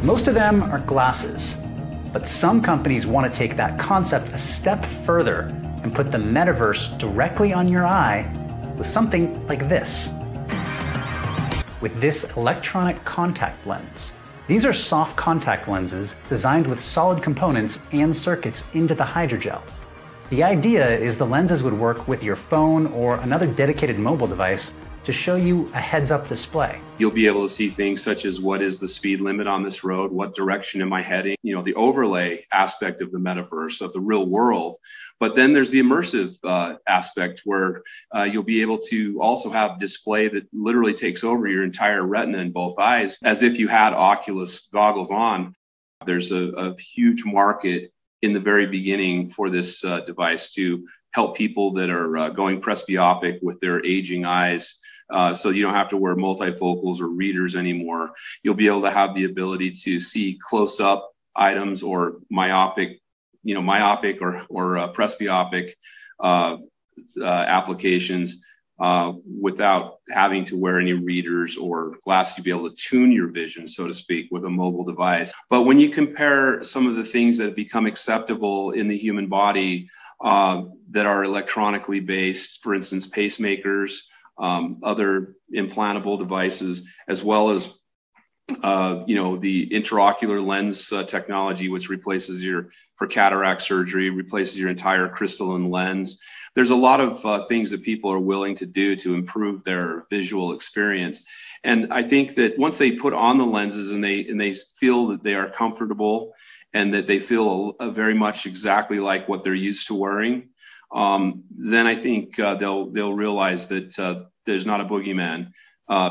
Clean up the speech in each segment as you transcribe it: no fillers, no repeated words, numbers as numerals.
Most of them are glasses, but some companies want to take that concept a step further and put the metaverse directly on your eye with something like this. With this electronic contact lens. These are soft contact lenses designed with solid components and circuits into the hydrogel. The idea is the lenses would work with your phone or another dedicated mobile device to show you a heads-up display. You'll be able to see things such as what is the speed limit on this road, what direction am I heading, the overlay aspect of the metaverse, of the real world. But then there's the immersive aspect where you'll be able to also have display that literally takes over your entire retina in both eyes, as if you had Oculus goggles on. There's a huge market in the very beginning for this device to help people that are going presbyopic with their aging eyes. So you don't have to wear multifocals or readers anymore. You'll be able to have the ability to see close-up items or myopic or presbyopic applications without having to wear any readers or glasses. You'll be able to tune your vision, so to speak, with a mobile device. But when you compare some of the things that have become acceptable in the human body that are electronically based, for instance, pacemakers, other implantable devices, as well as the intraocular lens technology, which for cataract surgery, replaces your entire crystalline lens. There's a lot of things that people are willing to do to improve their visual experience. And I think that once they put on the lenses and they feel that they are comfortable and that they feel very much exactly like what they're used to wearing, then I think they'll realize that there's not a boogeyman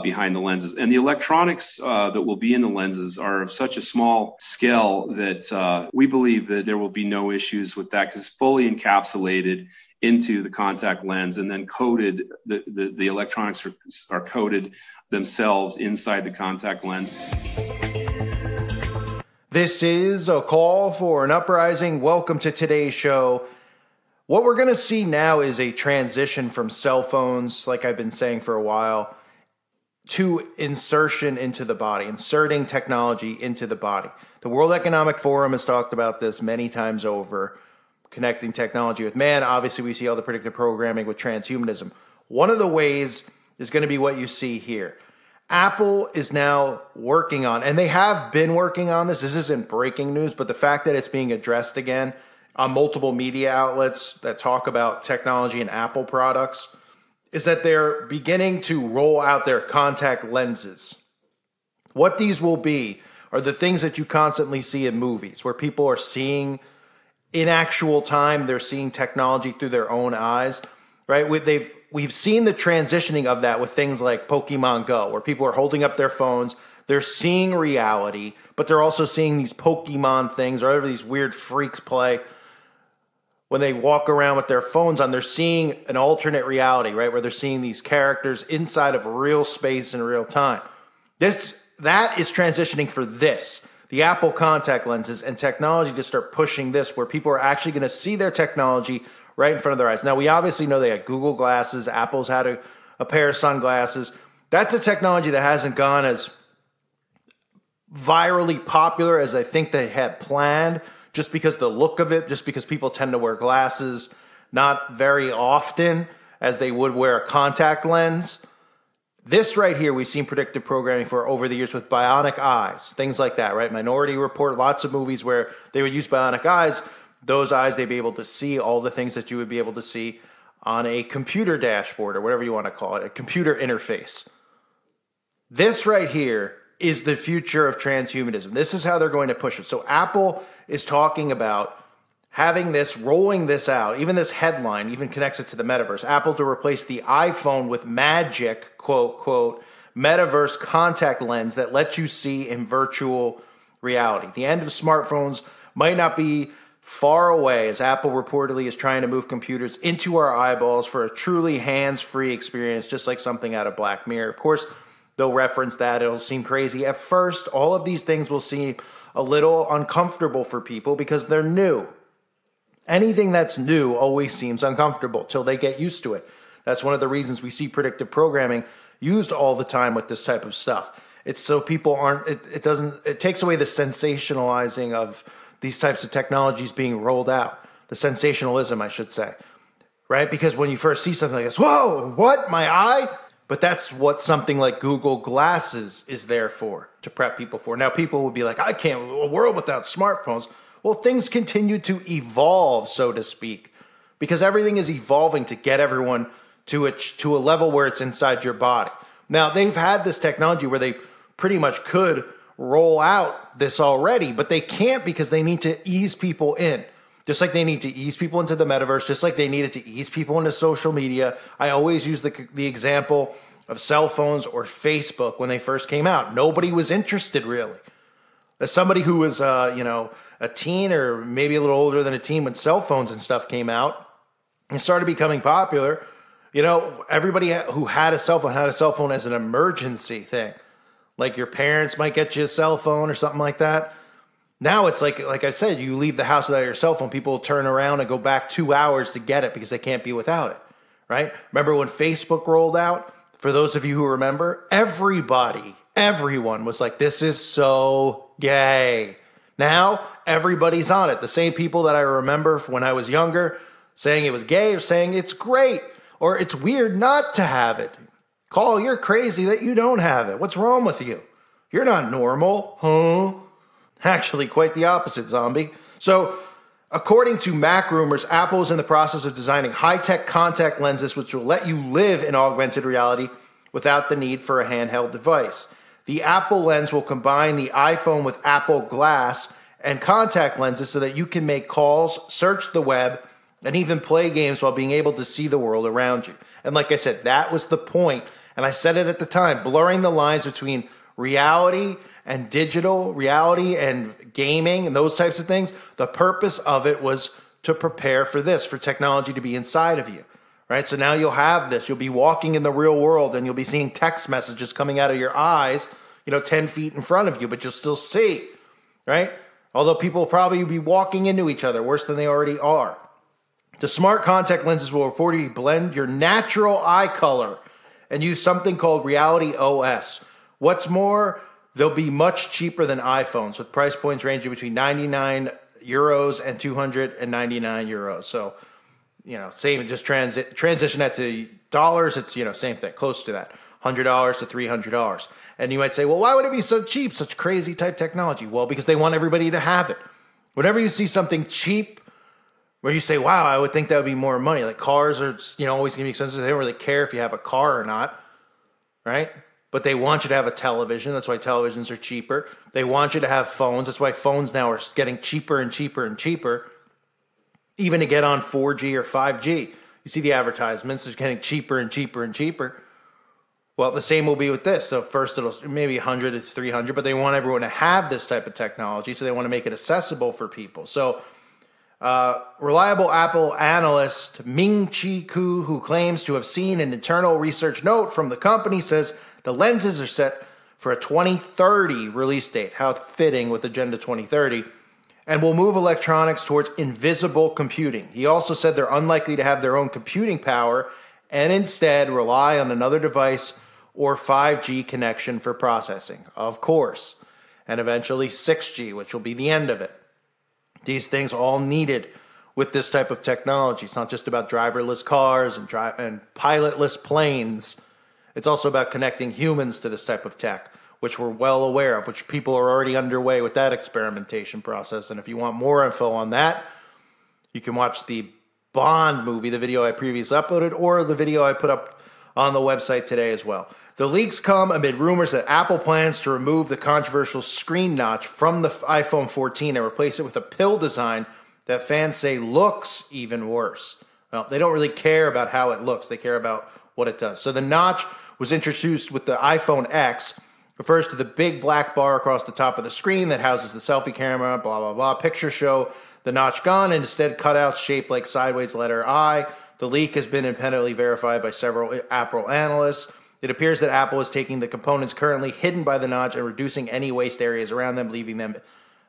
behind the lenses. And the electronics that will be in the lenses are of such a small scale that we believe that there will be no issues with that, because it's fully encapsulated into the contact lens and then coated. The electronics are coated themselves inside the contact lens. This is a call for an uprising. Welcome to today's show. What we're going to see now is a transition from cell phones, like I've been saying for a while, to insertion into the body, inserting technology into the body. The World Economic Forum has talked about this many times over, connecting technology with man. Obviously, we see all the predictive programming with transhumanism. One of the ways is going to be what you see here. Apple is now working on, and they have been working on this. This isn't breaking news, but the fact that it's being addressed again on multiple media outlets that talk about technology and Apple products is that they're beginning to roll out their contact lenses. What these will be are the things that you constantly see in movies, where people are seeing in actual time, they're seeing technology through their own eyes, right? We've seen the transitioning of that with things like Pokemon Go, where people are holding up their phones, they're seeing reality, but they're also seeing these Pokemon things or whatever these weird freaks play. When they walk around with their phones on, they're seeing an alternate reality, right? Where they're seeing these characters inside of real space in real time. That is transitioning for this, the Apple contact lenses and technology to start pushing this, where people are actually going to see their technology right in front of their eyes. Now, we obviously know they had Google glasses. Apple's had a pair of sunglasses. That's a technology that hasn't gone as virally popular as I think they had planned, just because the look of it, just because people tend to wear glasses not very often as they would wear a contact lens. This right here, we've seen predictive programming for over the years with bionic eyes, things like that, right? Minority Report, lots of movies where they would use bionic eyes. Those eyes, they'd be able to see all the things that you would be able to see on a computer dashboard or whatever you want to call it, a computer interface. This right here is the future of transhumanism. This is how they're going to push it. So Apple is talking about having this, rolling this out, even this headline even connects it to the metaverse. Apple to replace the iPhone with magic, quote, quote, metaverse contact lens that lets you see in virtual reality. The end of smartphones might not be far away, as Apple reportedly is trying to move computers into our eyeballs for a truly hands-free experience, just like something out of Black Mirror. Of course, they'll reference that. It'll seem crazy. At first, all of these things will seem a little uncomfortable for people because they're new. Anything that's new always seems uncomfortable till they get used to it. That's one of the reasons we see predictive programming used all the time with this type of stuff. It's so people aren't, it takes away the sensationalizing of these types of technologies being rolled out. The sensationalism, I should say, right? Because when you first see something like this, whoa, what, my eye? But that's what something like Google Glasses is there for, to prep people for. Now, people would be like, I can't, a world without smartphones. Well, things continue to evolve, so to speak, because everything is evolving to get everyone to a level where it's inside your body. Now, they've had this technology where they pretty much could roll out this already, but they can't because they need to ease people in. Just like they need to ease people into the metaverse, just like they needed to ease people into social media. I always use the example of cell phones or Facebook when they first came out. Nobody was interested, really. As somebody who was, a teen or maybe a little older than a teen when cell phones and stuff came out and started becoming popular, everybody who had a cell phone as an emergency thing. Like your parents might get you a cell phone or something like that. Now it's like I said, you leave the house without your cell phone, people will turn around and go back 2 hours to get it because they can't be without it, right? Remember when Facebook rolled out? For those of you who remember, everyone was like, this is so gay. Now everybody's on it. The same people that I remember when I was younger saying it was gay or saying it's great or it's weird not to have it. Call, you're crazy that you don't have it. What's wrong with you? You're not normal, huh? Actually, quite the opposite, zombie. So, according to Mac Rumors, Apple is in the process of designing high-tech contact lenses which will let you live in augmented reality without the need for a handheld device. The Apple Lens will combine the iPhone with Apple Glass and contact lenses so that you can make calls, search the web, and even play games while being able to see the world around you. And like I said, that was the point. And I said it at the time, blurring the lines between reality and digital reality and gaming and those types of things. The purpose of it was to prepare for this, for technology to be inside of you, right? So now you'll have this. You'll be walking in the real world and you'll be seeing text messages coming out of your eyes, 10 feet in front of you, but you'll still see, right? Although people will probably be walking into each other worse than they already are. The smart contact lenses will reportedly blend your natural eye color and use something called Reality OS. What's more, they'll be much cheaper than iPhones, with price points ranging between 99 euros and 299 euros. So, same, just transition that to dollars. It's, same thing, close to that, $100 to $300. And you might say, well, why would it be so cheap, such crazy type technology? Well, because they want everybody to have it. Whenever you see something cheap, where you say, wow, I would think that would be more money. Like cars are, always going to be expensive. They don't really care if you have a car or not, right? But they want you to have a television. That's why televisions are cheaper. They want you to have phones. That's why phones now are getting cheaper and cheaper and cheaper, even to get on 4G or 5G. You see the advertisements. It's getting cheaper and cheaper and cheaper. Well, the same will be with this. So first it'll maybe 100 to 300, but they want everyone to have this type of technology, so they want to make it accessible for people. So reliable Apple analyst Ming-Chi Kuo, who claims to have seen an internal research note from the company, says the lenses are set for a 2030 release date. How fitting with Agenda 2030. And will move electronics towards invisible computing. He also said they're unlikely to have their own computing power and instead rely on another device or 5G connection for processing, of course. And eventually 6G, which will be the end of it. These things are all needed with this type of technology. It's not just about driverless cars and pilotless planes. It's also about connecting humans to this type of tech, which we're well aware of, which people are already underway with that experimentation process. And if you want more info on that, you can watch the Bond movie, the video I previously uploaded, or the video I put up on the website today as well. The leaks come amid rumors that Apple plans to remove the controversial screen notch from the iPhone 14 and replace it with a pill design that fans say looks even worse. Well, they don't really care about how it looks. They care about what it does. So the notch was introduced with the iPhone X, refers to the big black bar across the top of the screen that houses the selfie camera, blah, blah, blah. Pictures show the notch gone and instead cutouts shaped like sideways letter I. The leak has been independently verified by several Apple analysts. It appears that Apple is taking the components currently hidden by the notch and reducing any waste areas around them,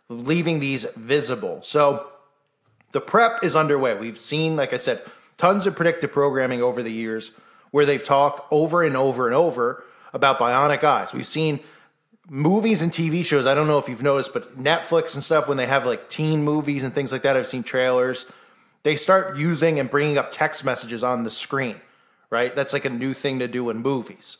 leaving these visible. So the prep is underway. We've seen, like I said, tons of predictive programming over the years where they've talked over and over and over about bionic eyes. We've seen movies and TV shows, I don't know if you've noticed, but Netflix and stuff, when they have like teen movies and things like that, I've seen trailers, they start using and bringing up text messages on the screen, right? That's like a new thing to do in movies.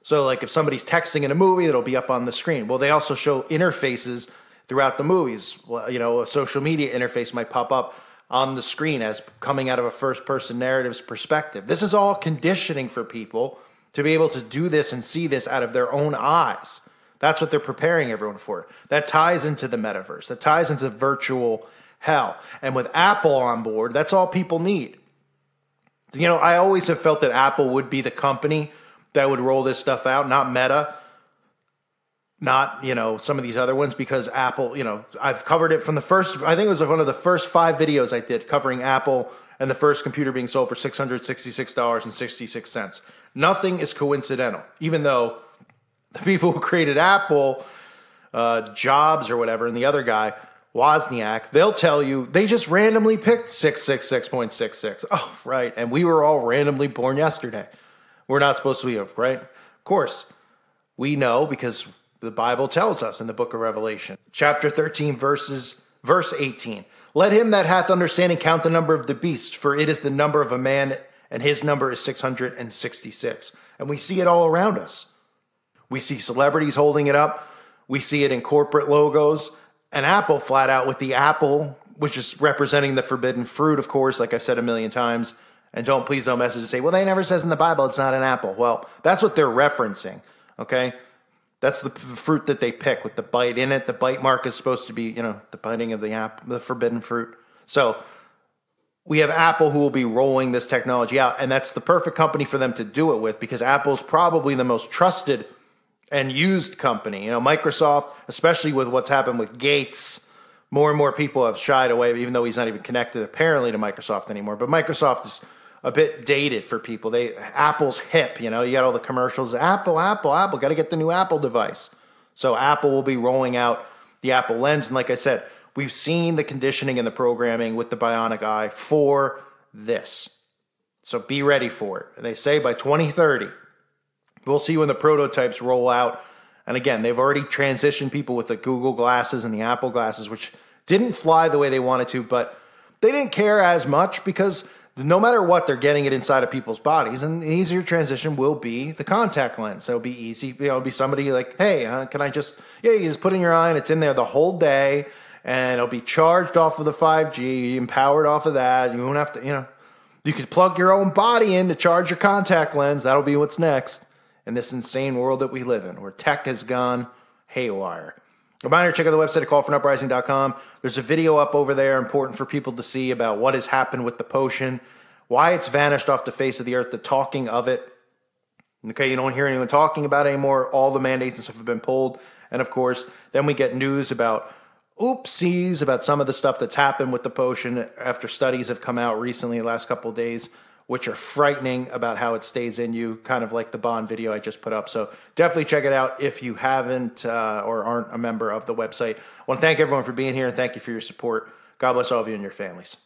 So like if somebody's texting in a movie, it'll be up on the screen. Well, they also show interfaces throughout the movies. Well, you know, a social media interface might pop up on the screen as coming out of a first-person narrative's perspective. This is all conditioning for people to be able to do this and see this out of their own eyes. That's what they're preparing everyone for. That ties into the metaverse. That ties into virtual hell. And with Apple on board, that's all people need. You know, I always have felt that Apple would be the company that would roll this stuff out, not Meta, not, you know, some of these other ones, because Apple, you know, I've covered it from the first, I think it was one of the first 5 videos I did covering Apple and the first computer being sold for $666.66. Nothing is coincidental, even though the people who created Apple, Jobs or whatever, and the other guy, Wozniak, they'll tell you they just randomly picked 666.66. Oh, right. And we were all randomly born yesterday. We're not supposed to be, right? Of course, we know because the Bible tells us in the book of Revelation, chapter 13, verse 18. Let him that hath understanding count the number of the beast, for it is the number of a man, and his number is 666. And we see it all around us. We see celebrities holding it up. We see it in corporate logos. And Apple flat out with the apple, which is representing the forbidden fruit, of course, like I've said a million times. And please don't message and say, well, they never says in the Bible it's not an apple. Well, that's what they're referencing, okay? That's the fruit that they pick with the bite in it. The bite mark is supposed to be, you know, the biting of the apple, the forbidden fruit. So we have Apple who will be rolling this technology out, and that's the perfect company for them to do it with, because Apple's probably the most trusted and used company. You know, Microsoft, especially with what's happened with Gates, more and more people have shied away, even though he's not even connected apparently to Microsoft anymore. But Microsoft is a bit dated for people. Apple's hip, you know, you got all the commercials, Apple, got to get the new Apple device. So Apple will be rolling out the Apple Lens. And like I said, we've seen the conditioning and the programming with the Bionic Eye for this. So be ready for it. They say by 2030, we'll see when the prototypes roll out. And again, they've already transitioned people with the Google glasses and the Apple glasses, which didn't fly the way they wanted to, but they didn't care as much because no matter what, they're getting it inside of people's bodies. And the easier transition will be the contact lens. It'll be easy. You know, it'll be somebody like, hey, can I just, you just put in your eye and it's in there the whole day. And it'll be charged off of the 5G and powered off of that. You won't have to, you know, you could plug your own body in to charge your contact lens. That'll be what's next in this insane world that we live in, where tech has gone haywire. Reminder, check out the website at callfornuprising.com. There's a video up over there important for people to see about what has happened with the potion, why it's vanished off the face of the earth, the talking of it. Okay, you don't hear anyone talking about it anymore. All the mandates and stuff have been pulled. And of course, then we get news about oopsies, about some of the stuff that's happened with the potion after studies have come out recently, the last couple of days, which are frightening about how it stays in you, kind of like the Bond video I just put up. So definitely check it out if you haven't or aren't a member of the website. I want to thank everyone for being here and thank you for your support. God bless all of you and your families.